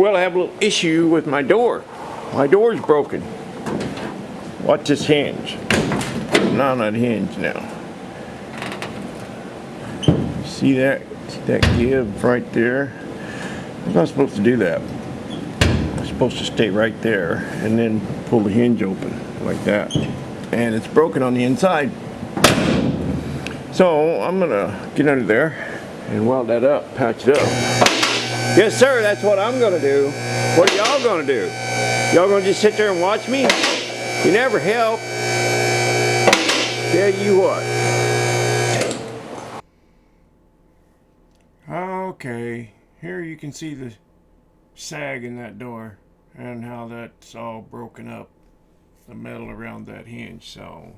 Well, I have a little issue with my door. My door's broken. Watch this hinge. I'm on that hinge now. See that? See that give right there? I'm not supposed to do that. I'm supposed to stay right there and then pull the hinge open like that. And it's broken on the inside. So I'm gonna get under there and weld that up, patch it up. Yes, sir, that's what I'm gonna do. What are y'all gonna do? Y'all gonna just sit there and watch me? You never help. Tell you what. Okay, here you can see the sag in that door and how that's all broken up, the metal around that hinge. So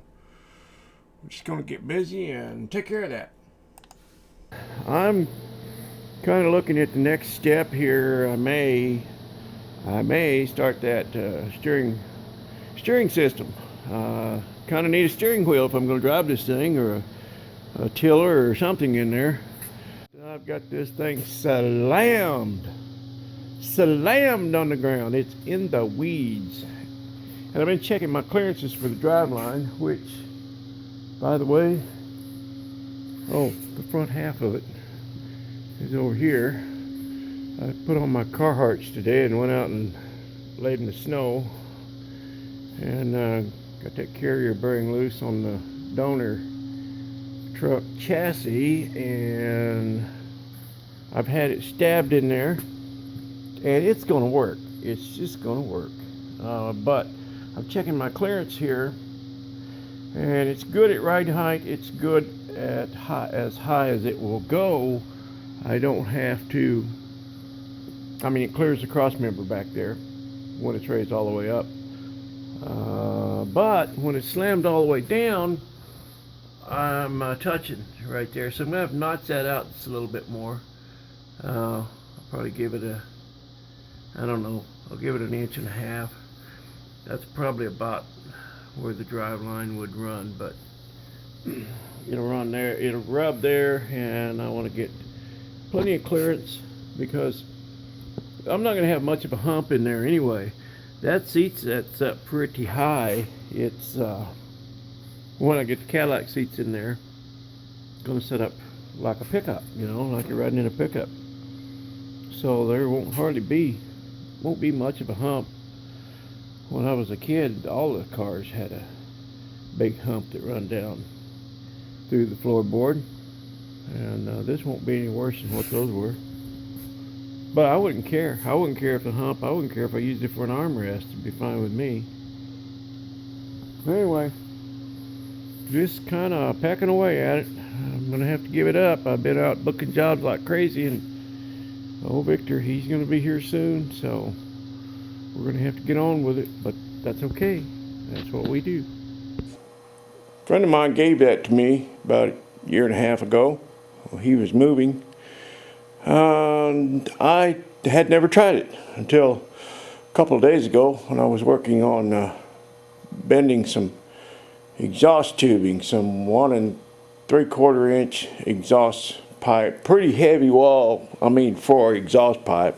I'm just gonna get busy and take care of that. I'm kind of looking at the next step here. I may start that steering system. Kind of need a steering wheel if I'm going to drive this thing, or a tiller or something in there. I've got this thing slammed on the ground. It's in the weeds. And I've been checking my clearances for the driveline, which, by the way, the front half of it is over here. I put on my Carhartts today and went out and laid in the snow, and got that carrier bearing loose on the donor truck chassis, and I've had it stabbed in there, and it's gonna work. It's just gonna work. But I'm checking my clearance here, and it's good at ride height. It's good at as high as it will go. I don't have to, I mean, it clears the cross member back there when it's raised all the way up. But when it's slammed all the way down, I'm touching right there. So I'm going to have to notch that out just a little bit more. I'll probably give it I don't know, I'll give it 1.5 inches. That's probably about where the drive line would run, but it'll run there, it'll rub there, and I want to get plenty of clearance because I'm not going to have much of a hump in there anyway. That seat that's up pretty high. It's when I get the Cadillac seats in there, it's going to set up like a pickup, you know, like you're riding in a pickup. So there won't be much of a hump. When I was a kid, all the cars had a big hump that run down through the floorboard, and this won't be any worse than what those were. But I wouldn't care. I wouldn't care if the hump, I wouldn't care if I used it for an armrest. It'd be fine with me. Anyway, just kind of pecking away at it. I'm going to have to give it up. I've been out booking jobs like crazy, and old Victor, he's going to be here soon, so we're going to have to get on with it, but that's okay. That's what we do. A friend of mine gave that to me about 1.5 years ago. Well, he was moving. I had never tried it until a couple of days ago when I was working on bending some exhaust tubing, some 1 3/4 inch exhaust pipe, pretty heavy wall, for exhaust pipe.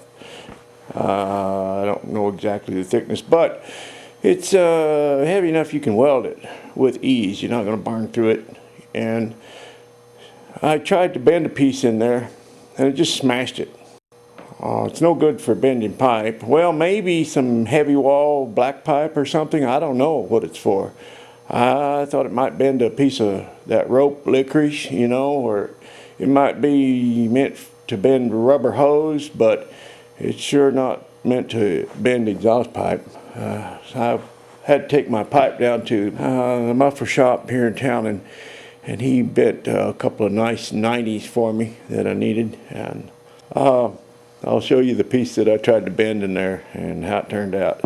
I don't know exactly the thickness, but it's heavy enough you can weld it with ease. You're not going to burn through it. And I tried to bend a piece in there, and it just smashed it. It's no good for bending pipe. Well, maybe some heavy wall black pipe or something. I don't know what it's for. I thought it might bend a piece of that rope licorice, you know, or it might be meant to bend rubber hose, but it's sure not meant to bend exhaust pipe. So I had to take my pipe down to the muffler shop here in town, and he bent a couple of nice 90s for me that I needed, and I'll show you the piece that I tried to bend in there and how it turned out.